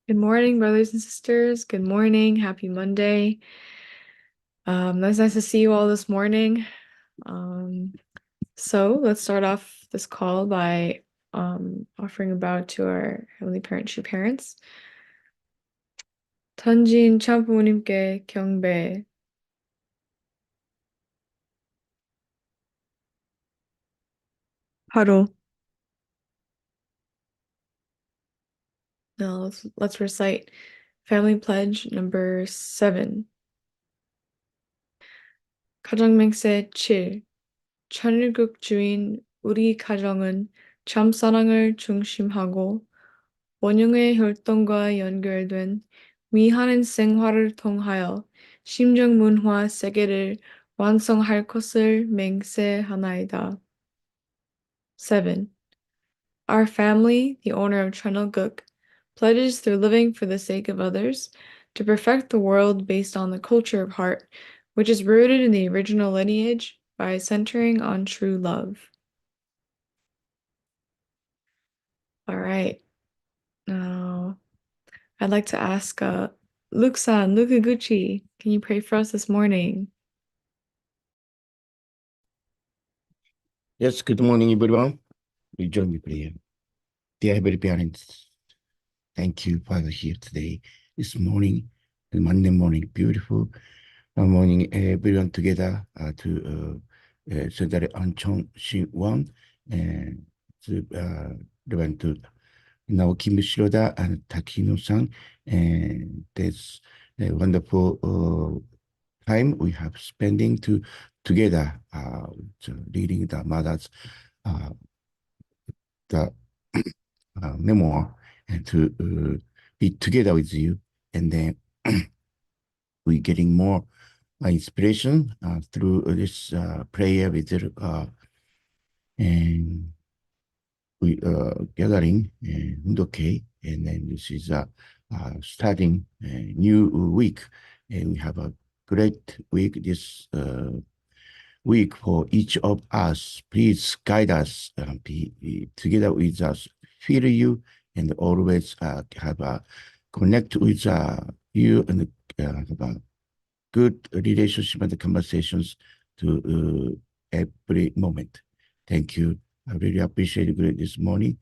Good morning, brothers and sisters. Good morning. Happy Monday. It's nice to see you all this morning. Um, so let's start off this call by offering a bow to our Heavenly Parent, true parents. 천진 참부모님께 경배. 하루. Now let's recite Family Pledge number 7. 가정맹세 7. 천일국 주인 우리 가정은 참 사랑을 중심하고 원흉의 혈통과 연결된 미하는 생활을 통하여 심정 문화 세계를 완성할 것을 맹세하나이다. 7. Our family, the owner of Chanilguk, pledges through living for the sake of others to perfect the world based on the culture of heart, which is rooted in the original lineage by centering on true love. All right. Now, I'd like to ask Luke-san, Lukaguchi, can you pray for us this morning? Yes, good morning, everyone. We join me prayer. Dear Heavenly Parents, thank you, Father, here today, this morning, the Monday morning, beautiful morning, everyone together to celebrate Anchong Shin-won and to Reverend to Naoki Shiroda and Takino-san, and this wonderful time we have spending together reading the mother's the memoir and to be together with you, and then we getting more inspiration through this prayer with and we gathering in okay, and then this is starting a new week, and we have a great week this week for each of us. Please guide us, be together with us, feel you, and always have a connect with you and have a good relationship and conversations to every moment. Thank you. I really appreciate it this morning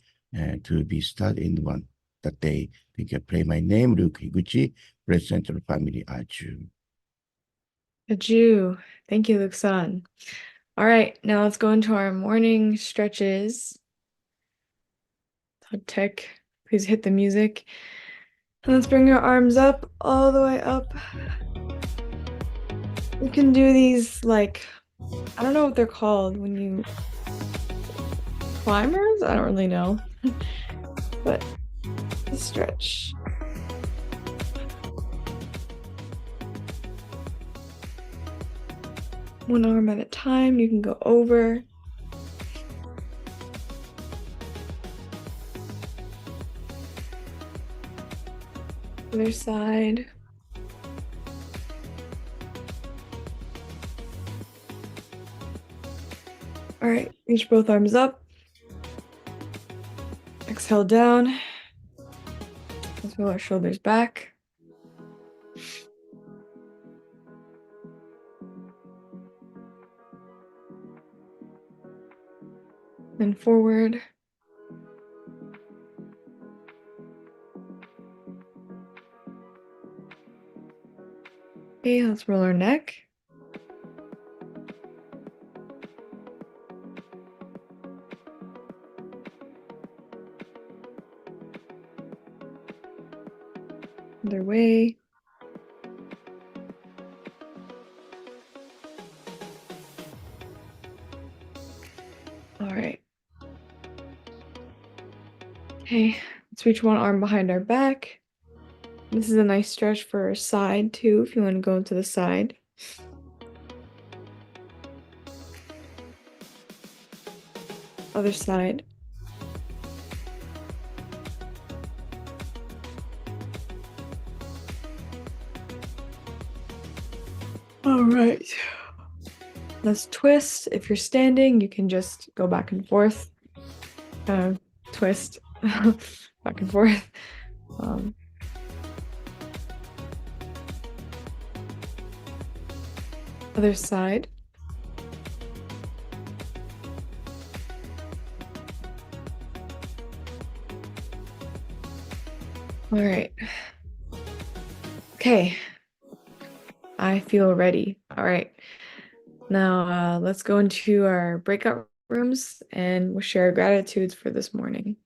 to be started in one that day. Thank you. I pray my name, Luke Higuchi, President of the Family Aju. Adieu. Thank you, Luke-san. All right, now let's go into our morning stretches. Tech, please hit the music. And let's bring our arms up, all the way up. You can do these like, I don't know what they're called when you climbers? I don't really know. But stretch. One arm at a time, you can go over. Other side. All right, reach both arms up. Exhale down. Let's roll our shoulders back. Then forward. Okay, let's roll our neck. Other way. All right. Okay, let's reach one arm behind our back. This is a nice stretch for our side too, if you want to go to the side. Other side. All right. Let's twist. If you're standing, you can just go back and forth. Twist back and forth. Other side. All right. Okay. I feel ready. All right. Now, let's go into our breakout rooms and we'll share gratitudes for this morning.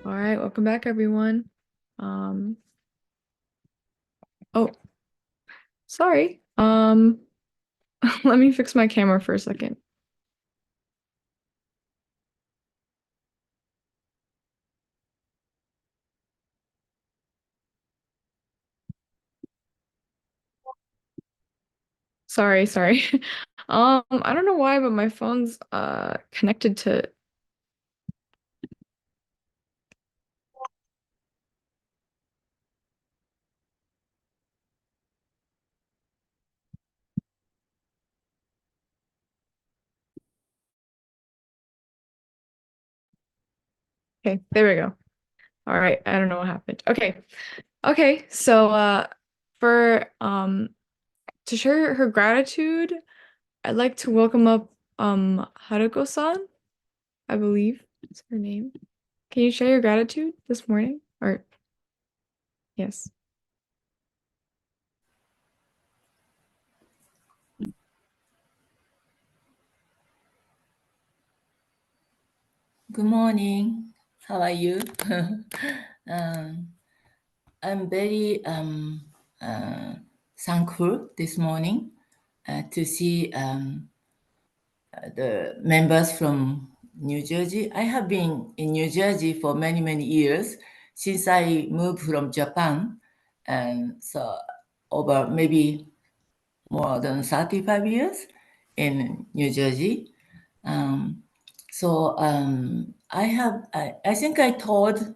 All right, welcome back, everyone. Um, oh, sorry. Let me fix my camera for a second. Sorry. I don't know why, but my phone's connected to. Okay, there we go. All right, I don't know what happened. Okay, so for to share her gratitude, I'd like to welcome up Haruko-san, I believe is her name. Can you share your gratitude this morning? Or yes. Good morning. How are you? um, I'm very thankful this morning to see the members from New Jersey. I have been in New Jersey for many, many years since I moved from Japan. And so over maybe more than 35 years in New Jersey. Um, I think I told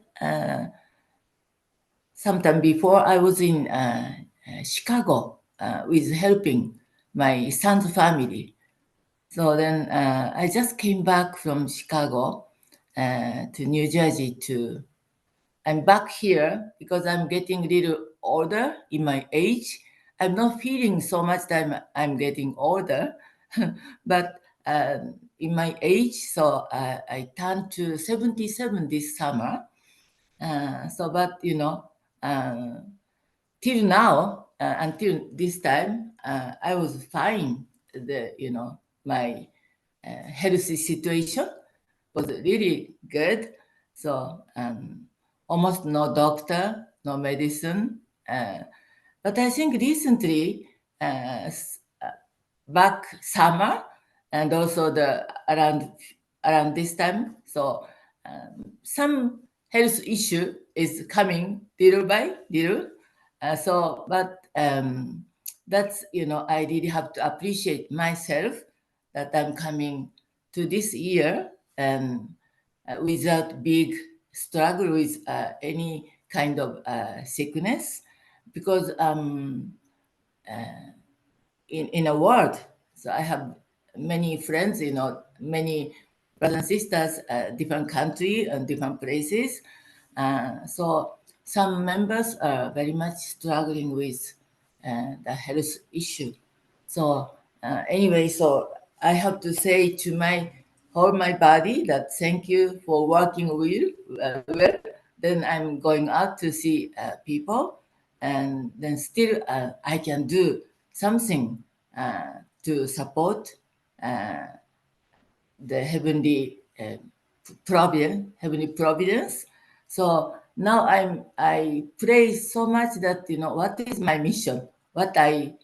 sometime before I was in Chicago with helping my son's family. So then I just came back from Chicago to New Jersey to, I'm back here because I'm getting a little older in my age. I'm not feeling so much that I'm getting older, but in my age, so I turned to 77 this summer. But uh, till now, until this time, I was fine. My healthy situation was really good. So almost no doctor, no medicine. But I think recently, back summer and also the around this time, so some health issue is coming little by little. That's I really have to appreciate myself that I'm coming to this year and without big struggle with any kind of sickness because in a world. So I have many friends, many brothers and sisters, different country and different places. So some members are very much struggling with the health issue. So anyway, so I have to say to my whole my body that thank you for working well. Then I'm going out to see people, and then still I can do something to support uh, the heavenly providence. So now I pray so much that what is my mission, what I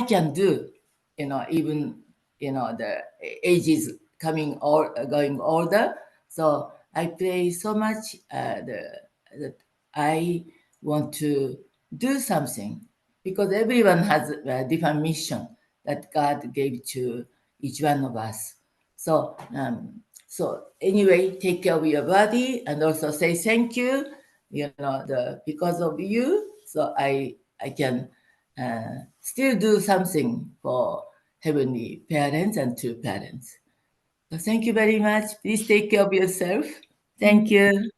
can do, even the age is coming or going older. So I pray so much that I want to do something because everyone has a different mission that God gave to each one of us. So anyway, take care of your body and also say thank you. Because of you, so I can still do something for heavenly parents and true parents. So thank you very much. Please take care of yourself. Thank you.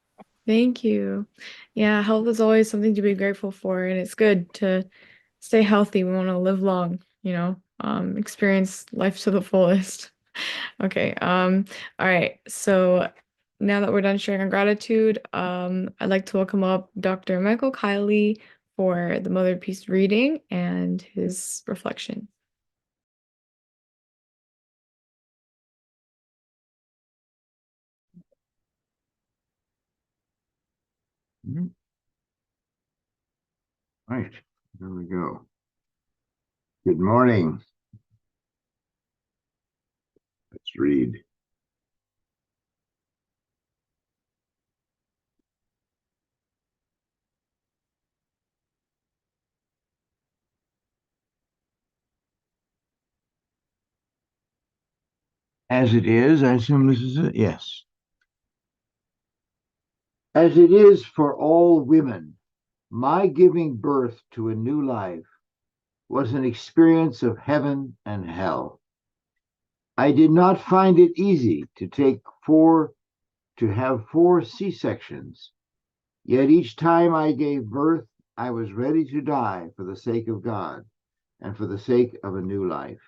Thank you. Yeah, health is always something to be grateful for, and it's good to stay healthy. We want to live long, experience life to the fullest. Okay, all right. So now that we're done sharing our gratitude, I'd like to welcome up Dr. Michael Kiley for the Mother Peace reading and his reflection. Mhm. Right, there we go. Good morning. Let's read. As it is, I assume this is it? Yes. As it is for all women, my giving birth to a new life was an experience of heaven and hell. I did not find it easy to have 4 C-sections, yet each time I gave birth, I was ready to die for the sake of God and for the sake of a new life.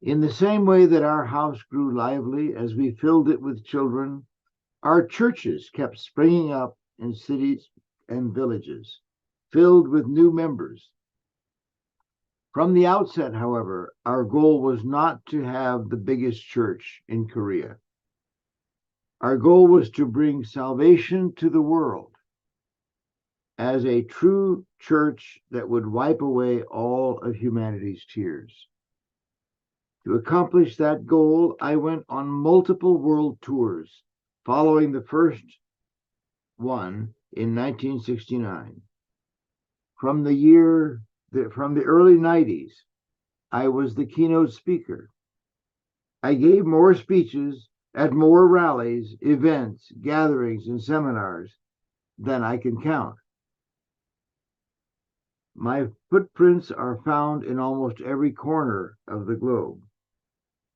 In the same way that our house grew lively as we filled it with children, our churches kept springing up in cities and villages, filled with new members. From the outset, however, our goal was not to have the biggest church in Korea. Our goal was to bring salvation to the world as a true church that would wipe away all of humanity's tears. To accomplish that goal, I went on multiple world tours, following the first one in 1969. From the early 90s, I was the keynote speaker. I gave more speeches at more rallies, events, gatherings, and seminars than I can count. My footprints are found in almost every corner of the globe,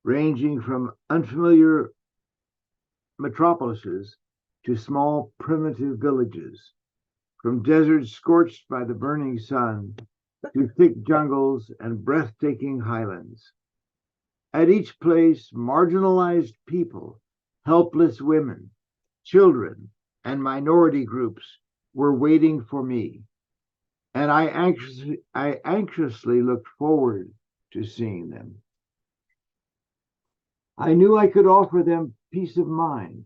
ranging from unfamiliar metropolises to small primitive villages, from deserts scorched by the burning sun to thick jungles and breathtaking highlands. At each place, marginalized people, helpless women, children, and minority groups were waiting for me, and I anxiously looked forward to seeing them. I knew I could offer them peace of mind,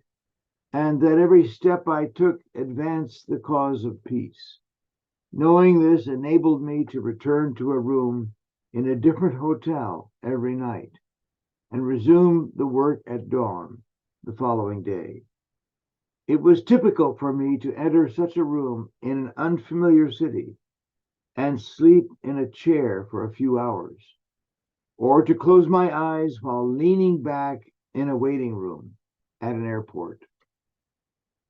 and that every step I took advanced the cause of peace. Knowing this enabled me to return to a room in a different hotel every night and resume the work at dawn the following day. It was typical for me to enter such a room in an unfamiliar city and sleep in a chair for a few hours, or to close my eyes while leaning back in a waiting room at an airport.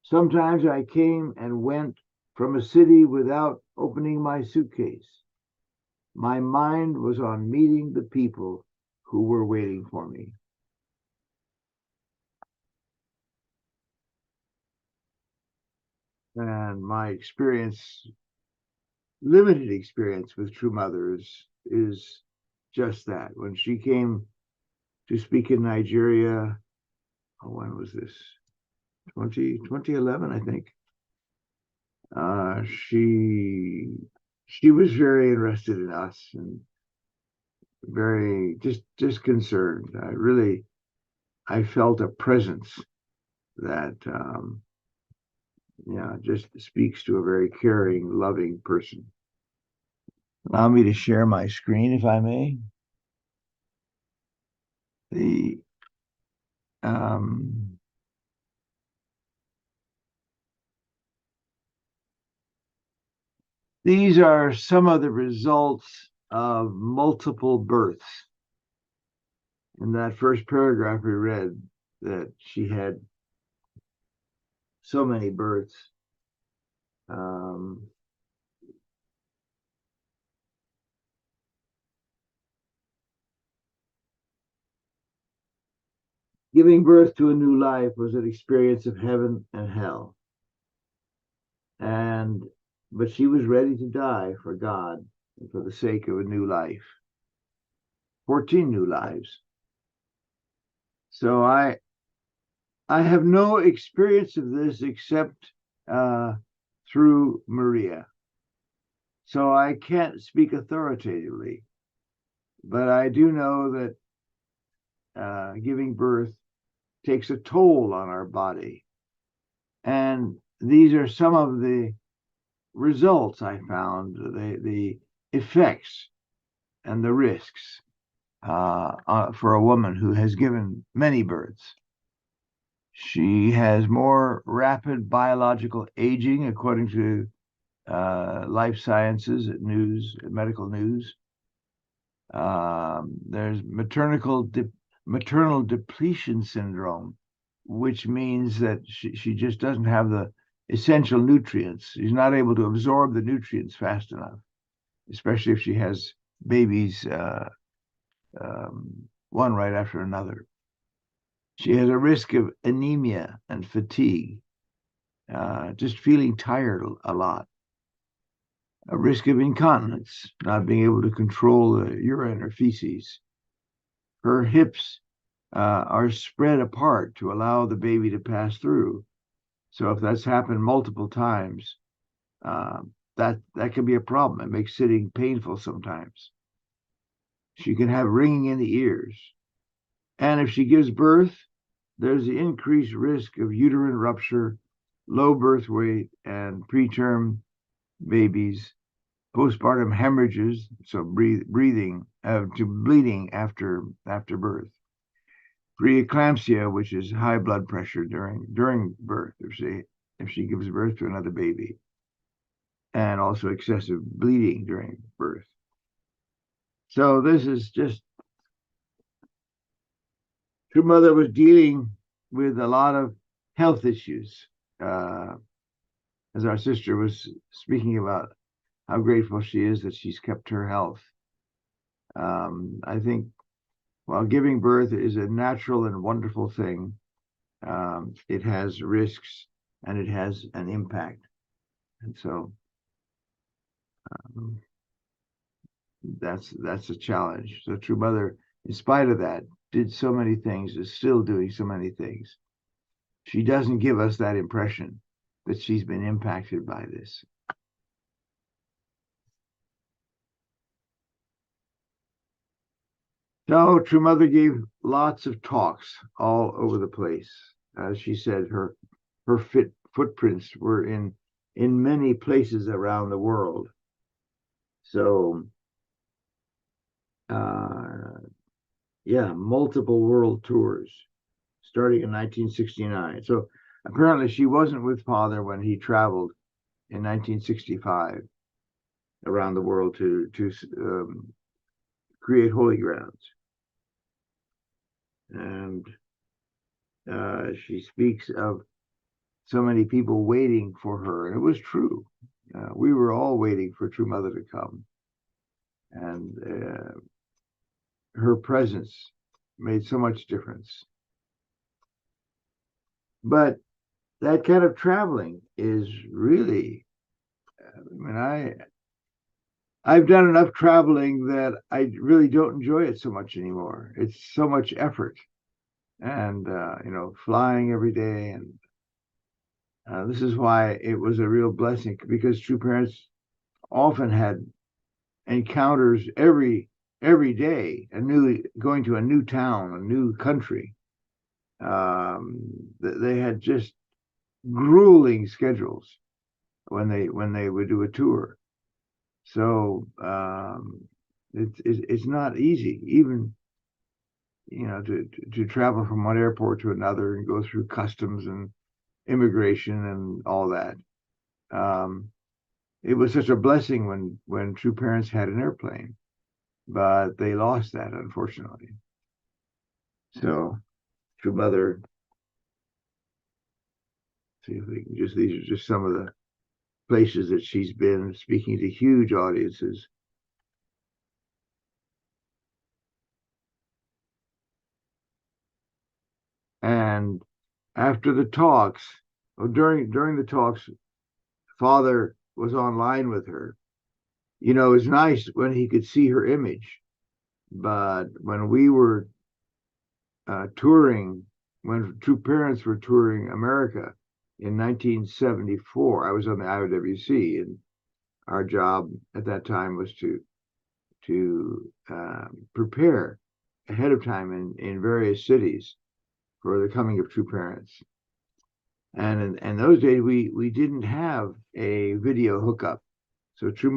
Sometimes I came and went from a city without opening my suitcase. My mind was on meeting the people who were waiting for me. And my experience, limited experience with True Mothers, is just that. When she came to speak in Nigeria, when was this? 2011, I think. She was very interested in us and very just concerned. I felt a presence that just speaks to a very caring, loving person. Allow me to share my screen, if I may. These are some of the results of multiple births. In that first paragraph, we read that she had so many births. Giving birth to a new life was an experience of heaven and hell. But she was ready to die for God and for the sake of a new life. 14 new lives. So I have no experience of this except through Maria. So I can't speak authoritatively, but I do know that giving birth takes a toll on our body. And these are some of the results I found, the effects and the risks for a woman who has given many births. She has more rapid biological aging, according to life sciences medical news. There's maternal depletion syndrome, which means that she just doesn't have the essential nutrients. She's not able to absorb the nutrients fast enough, especially if she has babies, one right after another. She has a risk of anemia and fatigue, just feeling tired a lot. A risk of incontinence, not being able to control the urine or feces. Her hips are spread apart to allow the baby to pass through. So if that's happened multiple times, that can be a problem. It makes sitting painful sometimes. She can have ringing in the ears. And if she gives birth, there's the increased risk of uterine rupture, low birth weight, and preterm babies, postpartum hemorrhages, so bleeding after birth, preeclampsia, which is high blood pressure during birth if she gives birth to another baby, and also excessive bleeding during birth. So this is just, True Mother was dealing with a lot of health issues, as our sister was speaking about how grateful she is that she's kept her health. I think while giving birth is a natural and wonderful thing, it has risks and it has an impact. And so that's a challenge. So True Mother, in spite of that, did so many things, is still doing so many things. She doesn't give us that impression that she's been impacted by this. So True Mother gave lots of talks all over the place. As she said, her footprints were in many places around the world. So, multiple world tours starting in 1969. So apparently she wasn't with Father when he traveled in 1965 around the world to create holy grounds. And she speaks of so many people waiting for her. And it was true. We were all waiting for True Mother to come. And her presence made so much difference. But that kind of traveling is really, I've done enough traveling that I really don't enjoy it so much anymore. It's so much effort. And, flying every day. And this is why it was a real blessing, because True Parents often had encounters every day, going to a new town, a new country. They had just grueling schedules when they would do a tour. So it's not easy, even to travel from one airport to another and go through customs and immigration and all that. It was such a blessing when True Parents had an airplane, but they lost that, unfortunately. So True Mother, see if we can these are just some of the places that she's been, speaking to huge audiences. And after the talks, during the talks, Father was online with her. It's nice when he could see her image, but when we were touring, when True Parents were touring America in 1974, I was on the IOWC, and our job at that time was to prepare ahead of time in various cities for the coming of True Parents. And in those days, we didn't have a video hookup. So True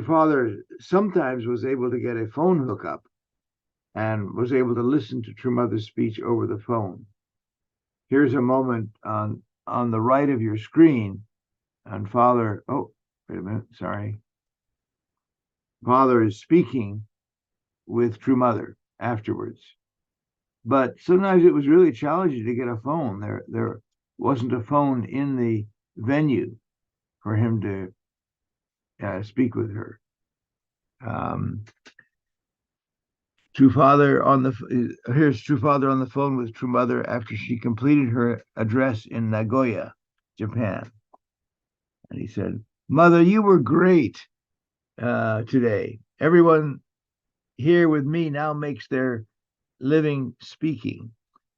Father sometimes was able to get a phone hookup and was able to listen to True Mother's speech over the phone. Here's a moment on the right of your screen, and Father, oh, wait a minute, sorry. Father is speaking with True Mother afterwards. But sometimes it was really challenging to get a phone. There wasn't a phone in the venue for him to speak with her. True Father here's True Father on the phone with True Mother after she completed her address in Nagoya, Japan. And he said, "Mother, you were great today. Everyone here with me now makes their living speaking,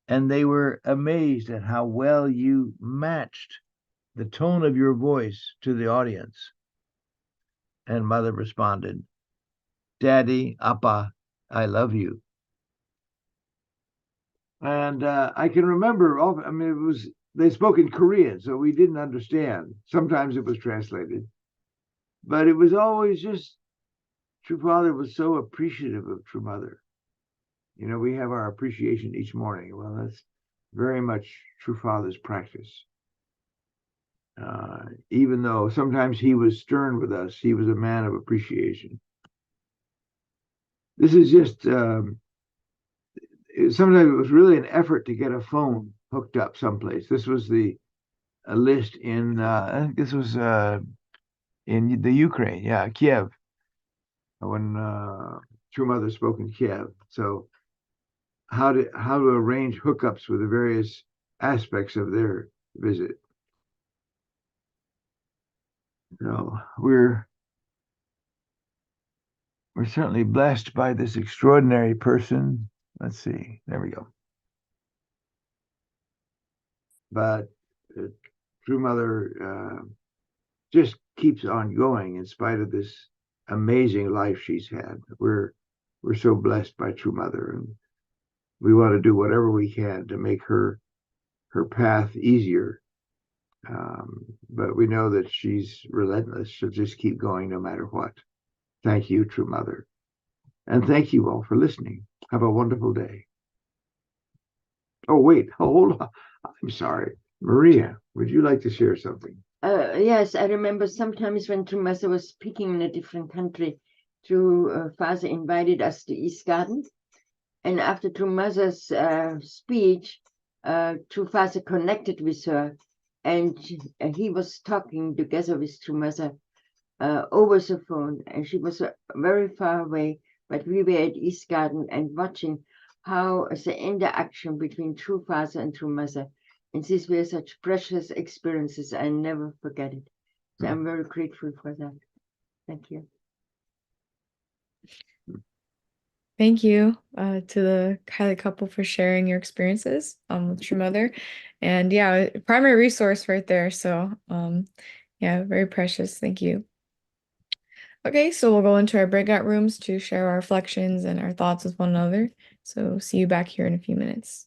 and they were amazed at how well you matched the tone of your voice to the audience." And Mother responded, "Daddy, Appa, I love you." And I can remember, I mean, they spoke in Korean, so we didn't understand. Sometimes it was translated, but it was always just True Father was so appreciative of True Mother. You know, we have our appreciation each morning. Well, that's very much True Father's practice. Even though sometimes he was stern with us, he was a man of appreciation. This is just, sometimes it was really an effort to get a phone hooked up someplace. This was a list in, I think this was in the Ukraine, yeah, Kiev, when True Mother spoke in Kiev. So how to arrange hookups with the various aspects of their visit. So we're certainly blessed by this extraordinary person. Let's see, there we go. But True Mother just keeps on going in spite of this amazing life she's had. We're so blessed by True Mother, and we want to do whatever we can to make her path easier. But we know that she's relentless. She'll just keep going no matter what. Thank you, True Mother. And thank you all for listening. Have a wonderful day. Oh, wait, hold on. I'm sorry. Maria, would you like to share something? Yes, I remember sometimes when True Mother was speaking in a different country, True Father invited us to East Garden. And after True Mother's speech, True Father connected with her, and he was talking together with True Mother over the phone, and she was very far away, but we were at East Garden and watching how the interaction between True Father and True Mother, and these were such precious experiences. I never forget it. So I'm very grateful for that. Thank you. Thank you to the Kylie couple for sharing your experiences with True Mother. And yeah, primary resource right there. So yeah, very precious. Thank you. Okay, so we'll go into our breakout rooms to share our reflections and our thoughts with one another. So see you back here in a few minutes.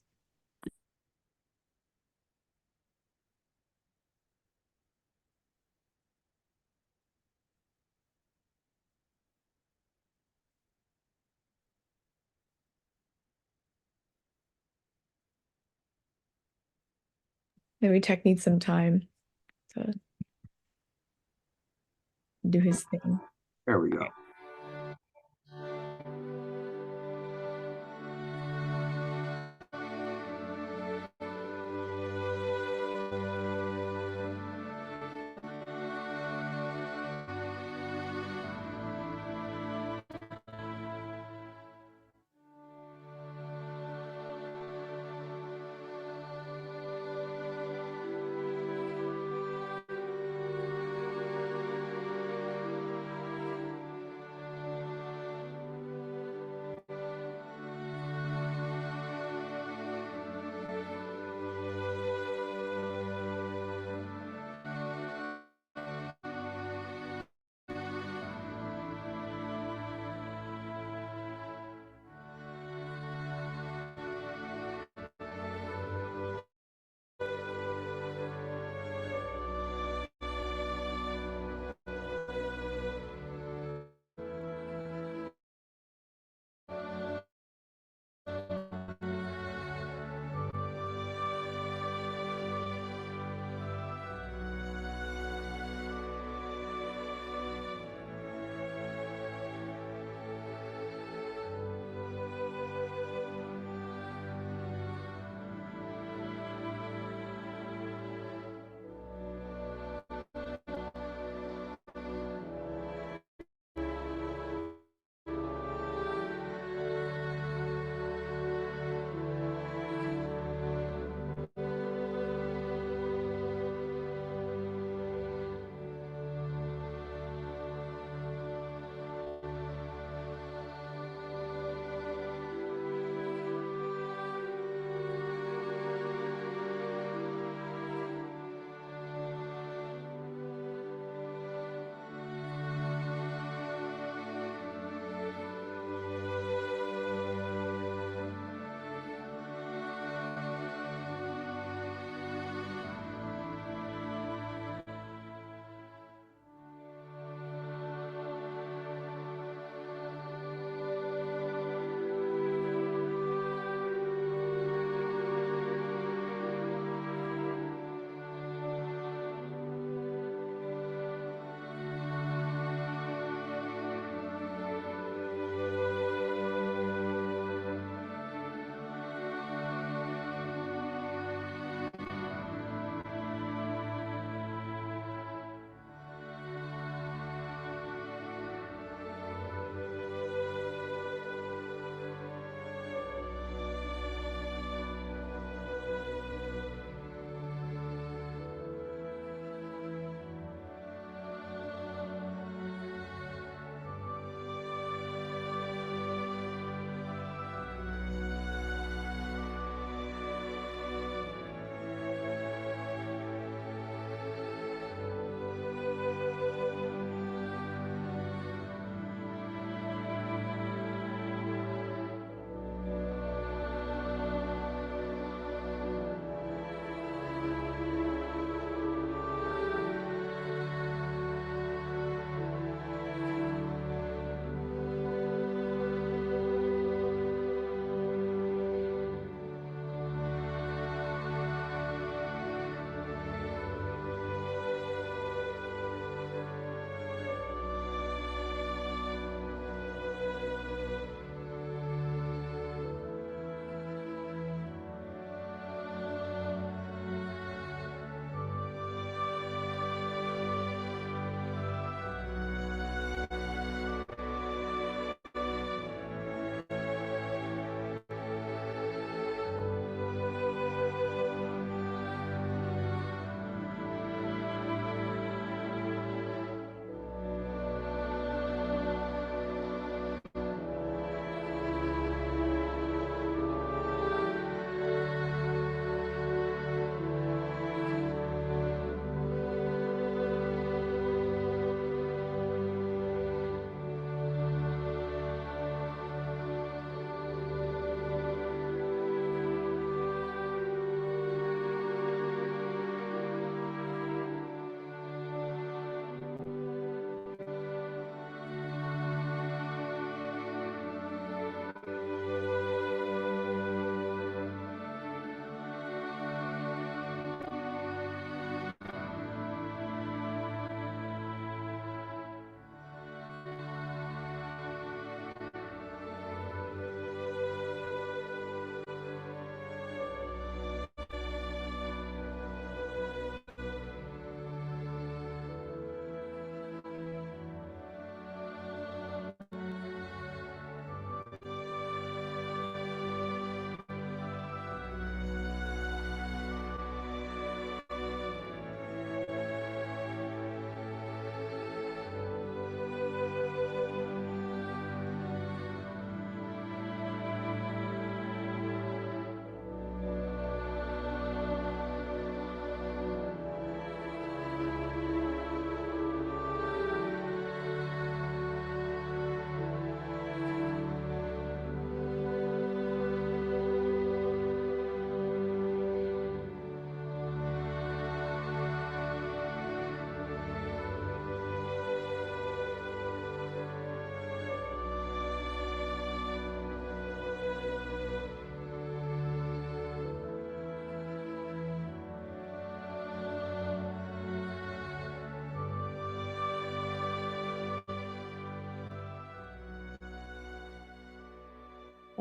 Maybe Tech needs some time to do his thing. There we go.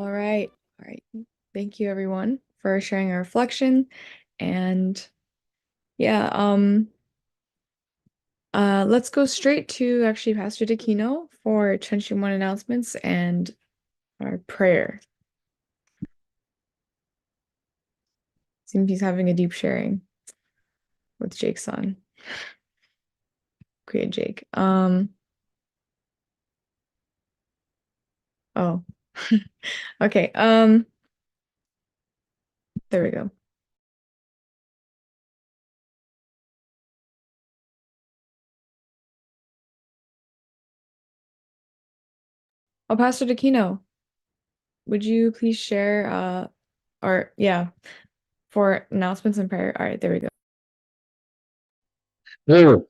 All right. All right. Thank you everyone for sharing a reflection. And yeah, let's go straight to actually Pastor Takino for Chenshimon announcements and our prayer. Seems he's having a deep sharing with Jake's son. Great, Jake. Oh. Okay, there we go. Oh, Pastor Takino, would you please share or yeah, for announcements and prayer? All right, there we go. Oh,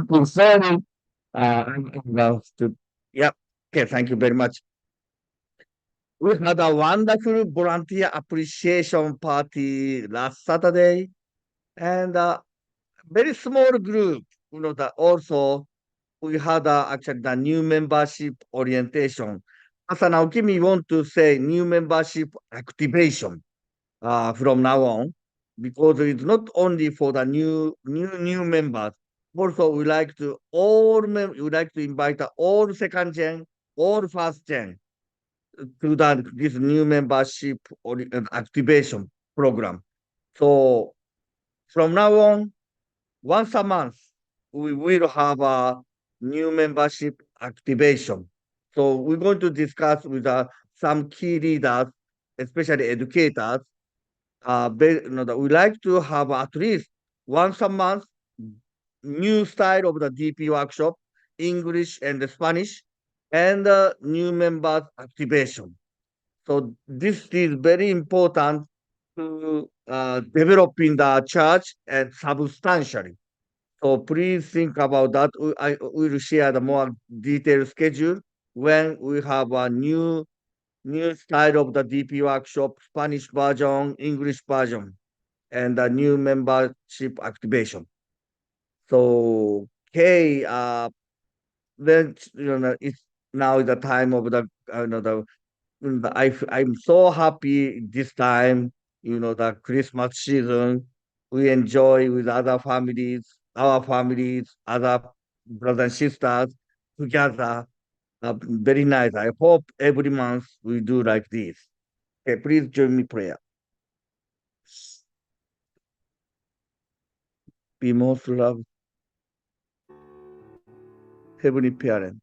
concerning, I'm about to, yep. Okay, thank you very much. We had a wonderful volunteer appreciation party last Saturday, and a very small group, that also we had actually the new membership orientation. As an Naokimi want to say new membership activation from now on, because it's not only for the new members. Also, we like to invite all second gen, all first gen to this new membership or activation program. So from now on, once a month, we will have a new membership activation. So we're going to discuss with some key leaders, especially educators. We like to have at least once a month new style of the DP workshop, English and Spanish, and new members activation. So this is very important to develop in the church and substantially. So please think about that. I will share the more detailed schedule when we have a new style of the DP workshop, Spanish version, English version, and a new membership activation. So, okay, then it's now the time of the I'm so happy this time. The Christmas season. We enjoy with other families, our families, other brothers and sisters together. Very nice. I hope every month we do like this. Okay, please join me prayer. Be most loved, Heavenly Parent,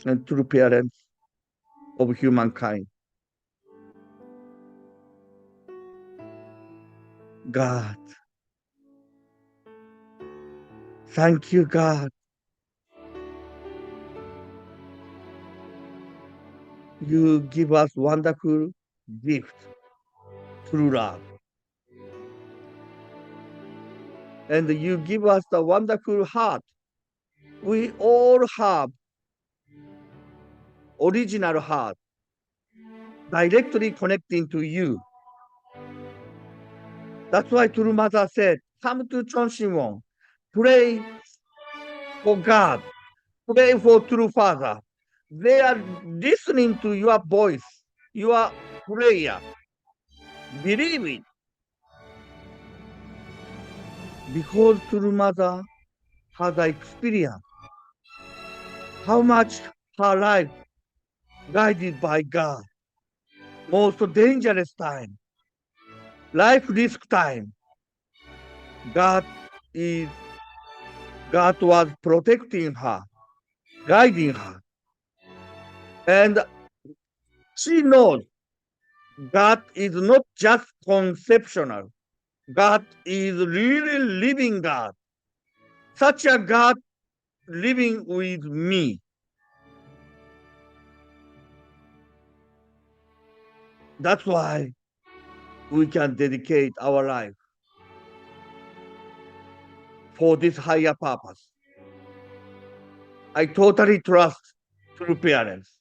and true parents of humankind. God, thank you, God. You give us wonderful gift, true love. And you give us the wonderful heart. We all have original heart directly connecting to you. That's why True Mother said, come to Chonshinwon, pray for God, pray for True Father. They are listening to your voice, your prayer. Believe it. Because True Mother has experience how much her life guided by God. Most dangerous time, life risk time. God was protecting her, guiding her. And she knows God is not just conceptual. God is really living God. Such a God living with me. That's why we can dedicate our life for this higher purpose. I totally trust True Parents,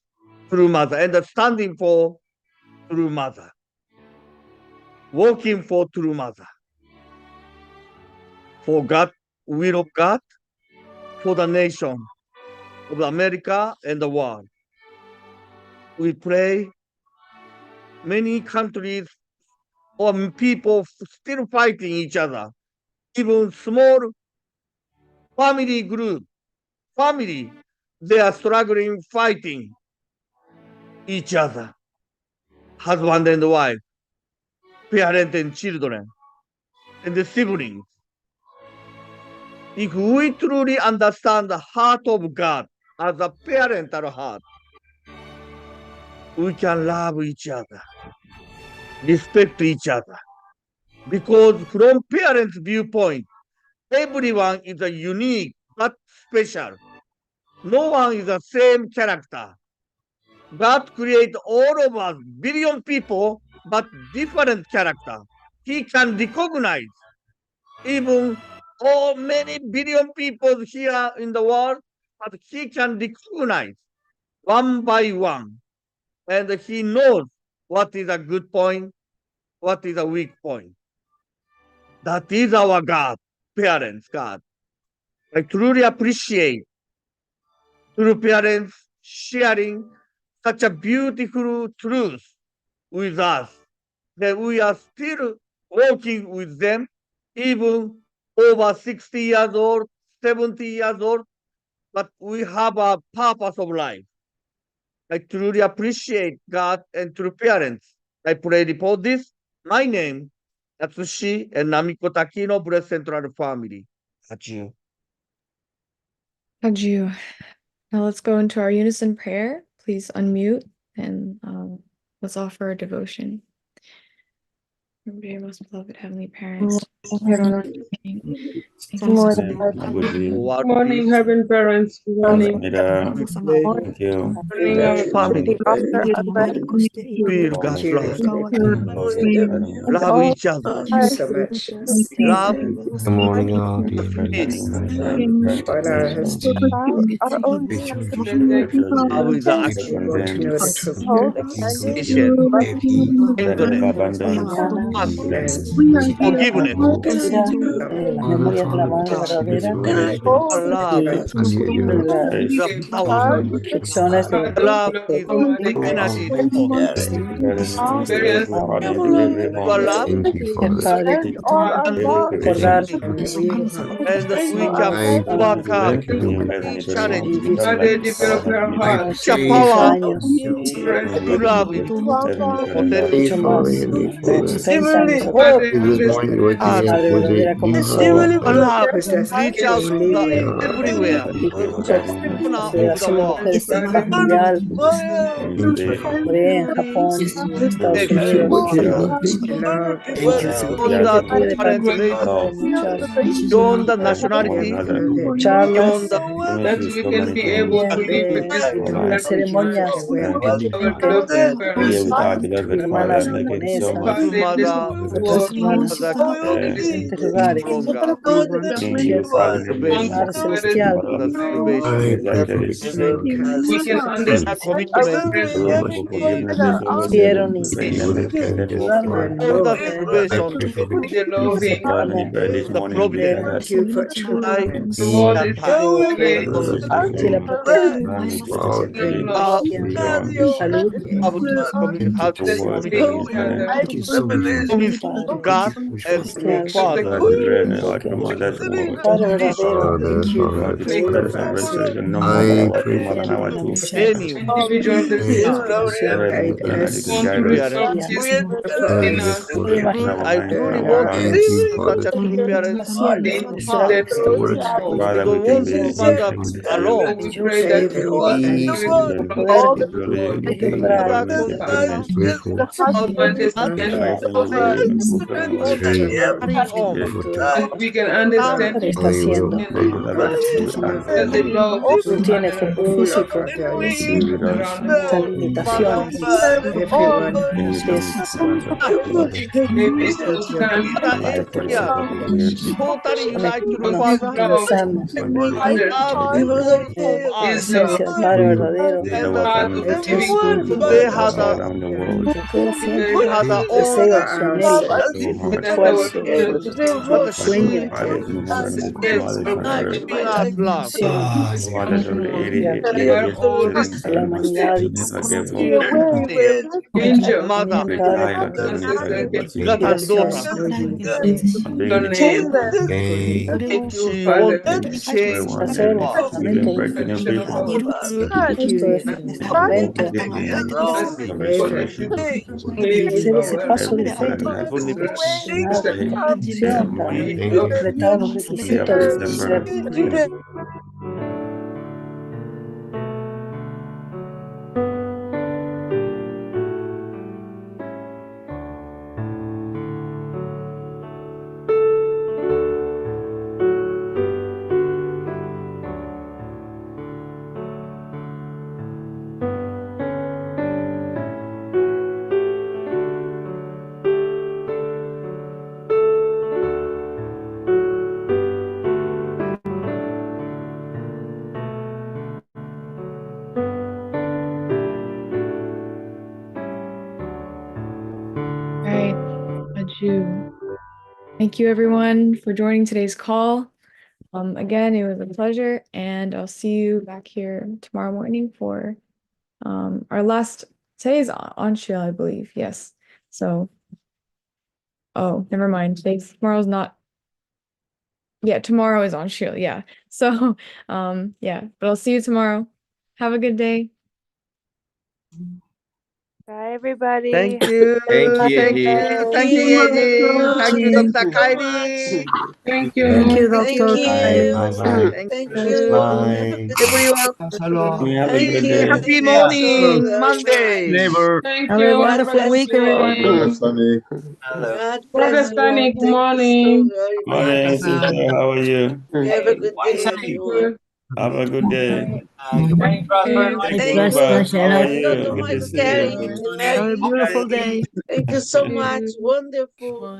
True Mother, and standing for True Mother, working for True Mother, for God, will of God, for the nation, of America and the world. We pray many countries or people still fighting each other. Even small family group, family, they are struggling, fighting each other. Husband and wife, parent and children, and the siblings. If we truly understand the heart of God as a parental heart, we can love each other, respect each other. Because from parents' viewpoint, everyone is a unique but special. No one is the same character. God created all of us, billion people, but different character. He can recognize even all many billion people here in the world, but he can recognize one by one. And he knows what is a good point, what is a weak point. That is our God, parents, God. I truly appreciate true parents sharing such a beautiful truth with us that we are still working with them, even over 60 years old, 70 years old, but we have a purpose of life. I truly appreciate God and true parents. I pray for this. My name, Atsushi and Namiko Takino, Blessed Central Family. Adieu. Adieu. Now let's go into our unison prayer. Please unmute and let's offer a devotion. Dear most beloved Heavenly Parents, thank you so much. Good Morning, Heaven Parents. Good morning. Thank you. Morning, our family. Feel God's love. Love each other. Thank you so much Love Good morning, all dear peace. for allowing us to be children. Love is the Thank you Able to know the for truth. action, every tenderness, And forgiveness, Father, Father, love. give us wisdom Love and the is a power. Love is energy source. Your love Thank you, Father. can Thank you, change, and we can thank you, overcome thank you, Lord. any challenge. They develop our I heart. Such a pray power for you. to love in Pray potential. for you, Father. Heavenly Hope Father, This morning, what you heart. was a beautiful Your love push us to reach out to the believe everywhere, corner of the world. Father, Thank you, Father. Nation, to love Thank you, and Father. beyond the different race, beyond the nationality, beyond the that we can be able to live together in love together with our beloved parents, true Father, in this mother, world, Father, in this longer, among salvation, fathers the salvation. I pray for you, Father. we can Their understand commitment Thank you so much for is being the peace. one that carried us far. and All the love I salvation pray for the the peace loving is the providence. I and all their this time. place So that you all the the love have to have that to we commit make each other Thank you so much, Father. promise to God Thank you, and Father. to Father. This Father, Father, make I pray for you. any individual Thank decisions you. guide us want to be from parent. this in I just us want to be. I truly want to Thank you, be such Father. a true parent. the Heart. instead The of work hope. I don't want to mother So alone. we pray that be you will to protect every day. Mother could Father. I'm grateful. One not testimony is It's very carry on grateful to that we can love understand I will that the love Father all of our brothers around the world, mother everyone, love maybe still stand mother area totally unite to the because Father. love, Father, Love of is us love. and The path of living they God. had a We pray they that had you their will own protect América, so much. esfuerzo, sueño, Padre, no more than this knowledge and earth. Love. Father, so the a la humanidad y forgive Mother, Great light, Heavenly Father, what's in God and daughter. gracias, oye, Gain, She want to change everyone hacer and un us. campamento breaking every bond, esto es un campamento of restoration, hacer ese paso de Heavenly fe, Father, that tomar acción para we completar los we have requisitos de ser December All right, Aju. Thank you everyone for joining today's call. Again, it was a pleasure, and I'll see you back here tomorrow morning for our last. Today's on Shil, I believe. Yes. So, oh, never mind. Tomorrow's not. Yeah, tomorrow is on Shil. Yeah. So, yeah. But I'll see you tomorrow. Have a good day. Bye, everybody. Thank you. Thank you, Thank Eji. you. Thank you, Yeji. Thank you, Dr. Kylie. Thank Thank you, Dr. Bye, bye, bye. Thank you. Bye. Everyone, Have a good day. happy morning, Monday. Have a wonderful week, everyone. God bless you. Good morning. Morning, sister. How are you? Have a good day, everyone. Have a good day. Thank Ruba, how are you? Good to see you. Have a beautiful day. you so much. Wonderful.